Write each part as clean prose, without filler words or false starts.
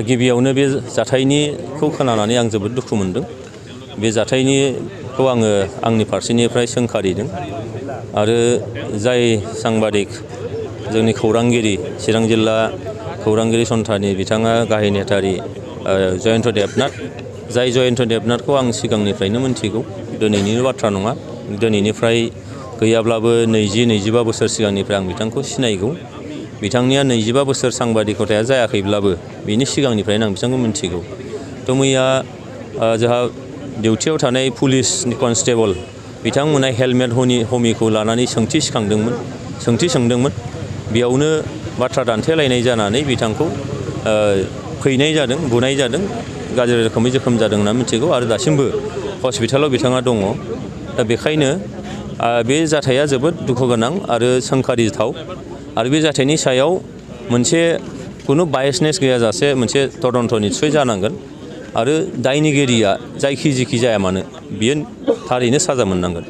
गिबियावनो बे जाथायनिखौ खोनानानै आं जोबोद दुखु मोनदों। बे जाथायनिखौ आङो आंनि फारसेनिफ्राय सोंखारिदों आरो जाय सांबादिक जोंनि खौरांगिरि चिरां जिल्ला खौरांगिरि सन्थानि बिथाङा गाहाय नेहाथारि जयन्त देबनाथ, जाय जयन्त देबनाथखौ आं सिगांनिफ्रायनो मिन्थिगौ, दिनैनिनो बाथ्रा नङा। दिनैनिफ्राय गैयाब्लाबो 20-25 बोसोर सिगांनिफ्राय आं बिथांखौ सिनायगौ। बिथांनिया 25 बोसोर सांबादिकताया जायाखैब्लाबो बिनि सिगांनिफ्रायनो आं बिथांखौ मिन्थिगौ। थ' मैया जोंहा डिउटियाव थानाय पुलिसनि कनस्टेबल बिथांमोना हेलमेट हमिखौ लानानै सोंथि सोंदोंमोन। बेयावनो बाथ्रा दान्थेलायनाय जानानै बिथांखौ फैनाय जादों, बुनाय जादों, गाज्रि रोखोमै जोखोम जादों होनना मिथिगौ आरो दासिमबो हस्पिटालाव बिथाङा दङ। दा बेखायनो बे जाथाया जोबोद दुखु गोनां आरो सोंखारिथाव आरो बे जाथायनि सायाव मोनसे खुनु बायसनेस गैयाजासे मोनसे तदन्त निस्सय जानांगोन आरो दायनिगिरिया जायखि जाया मानो बियो थारैनो साजा मोननांगोन।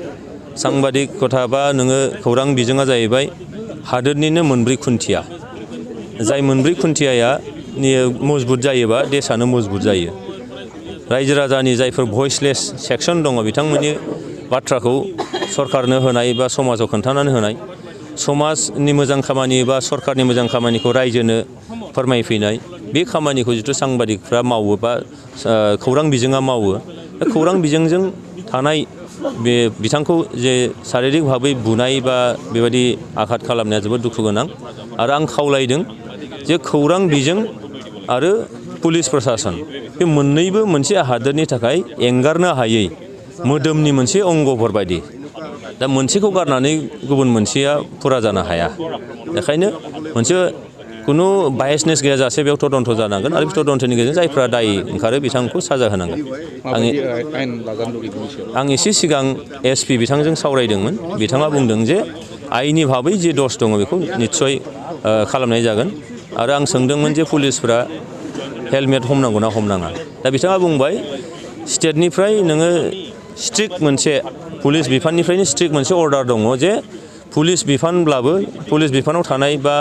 सांबादिकता बा नोङो खौरां बिजोङा जाहैबाय हादोरनिनो मोनब्रै खुन्थिया। जाय मोनब्रै खुन्थियाया मजबुत जायोबा देशानो मजबुत जायो। रायजो राजानि जायफोर भइसलेस सेक्सन दङ बिथांमोननि बाथ्राखौ सरकारनो होनाय बा समाजाव खोन्थानानै होनाय, समाजनि मोजां खामानि बा सरकारनि मोजां खामानिखौ रायजोनो फोरमायफैनाय, बे खामानिखौ जिथु सांबादिकफ्रा मावो बा खौरां बिजोङा मावो। खौरां बिजोंजों थानाय बे बिथांखौ जे शारिरिक भाबै बुनाय बा बेबायदि आघात खालामनाया जोबोद दुखु गोनां आरो आं खावलायदों जे खौरां बिजों आरो पुलिस प्रसासन बे मोननैबो मोनसे हादोरनि थाखाय एंगारनो हायै मोदोमनि मोनसे अंगफोर बायदि। दा मोनसेखौ गारनानै गुबुन मोनसेया फुरा जानो हाया। बेखायनो मोनसे खुनु बायसनेस गैयाजासे बेयाव तदन्त जानांगोन आरो बे तदन्तनि गेजेरजों जायफ्रा दाय ओंखारो बिथांखौ साजा होनांगोन। आं एसे सिगां SP बिथांजों सावरायदोंमोन। बिथाङा बुंदों जे आइननि भाबै जे दस दङ बेखौ निस्सय खालामनाय जागोन आरो आं सोंदोंमोन जे पुलिसफ्रा हेलमेट हमनांगौ ना हमनाङा। दा बिथाङा बुंबाय स्टेटनिफ्राय नोङो स्ट्रिक्ट मोनसे पुलिस बिफाननिफ्रायनो स्ट्रिक्ट मोनसे अर्डार दङ जे पुलिस बिफानब्लाबो पुलिस बिफानाव थानाय बा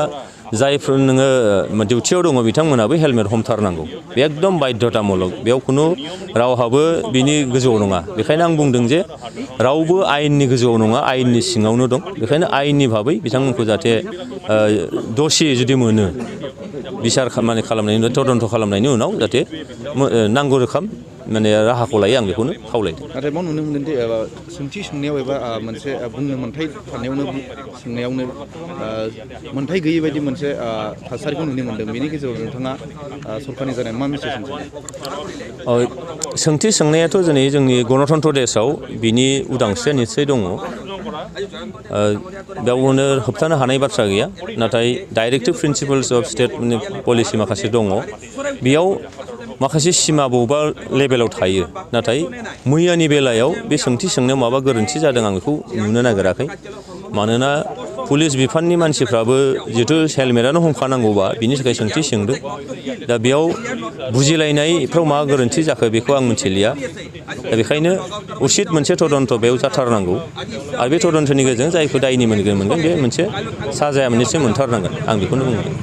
जायफोर नोङो डिउटियाव दङ बिथांमोनाबो हेलमेट हमथारनांगौ। बे एकदम बाध्यतामूलक, बेयाव खुनु रावहाबो बिनि गोजौआव नङा। बेखायनो आं बुंदों जे रावबो आयेननि गोजौआव नङा, आयेननि सिङावनो दं। बेखायनो आयेननि भाबै बिथांमोनखौ जाहाथे दसि जुदि मोनो बिसार खालामनायनि तदन्त खालामनायनि उनाव जाहाथे नांगौ रोखोम राहाखौ लायो, आं बेखौनो खावलायदों। नाथाय मा नुनो मोनदों दि सोंथि सोंनायाव एबा मोनसे बुंनो मोन्थाय थानायावनो सोंनायावनो मोन्थाय गैयै बायदि मोनसे थासारिखौ नुनो मोन्दों। बेनि गेजेराव नोंथाङा सरकारनि जानाय मा मेसेज होनो? सोंथि सोंनायाथ' जोंनि गणतन्त्र देशआव बिनि उदांस्रिया निस्सय दङ। बेयावनो होबथानो हानाय बाथ्रा गैया। नाथाय डाइरेक्टिभ प्रिन्सिपल्स अफ स्टेट पलिसि माखासे दङ। बेयाव माखासे सिमा बबेबा लेभेलाव थायो। नाथाय मैयानि बेलायाव बे सोंथि सोंनायाव माबा गोरोन्थि जादों आं बेखौ नुनो नागिराखै। मानोना पुलिस बिफाननि मानसिफ्राबो जिहेथु हेलमेटानो हमखानांगौबा बिनि थाखाय सोंथि सोंदों। दा बेयाव बुजिलायनायफ्राव मा गोरोन्थि जाखो बेखौ आं मिथिलिया। दा बेखायनो उसित मोनसे तदन्त बेयाव जाथारनांगौ आरो बे तदन्तनि गेजेरजों जायखौ दायनि मोनगोन बे मोनसे साजाया मोनसे मोनथारनांगोन, आं बेखौनो बुंदों।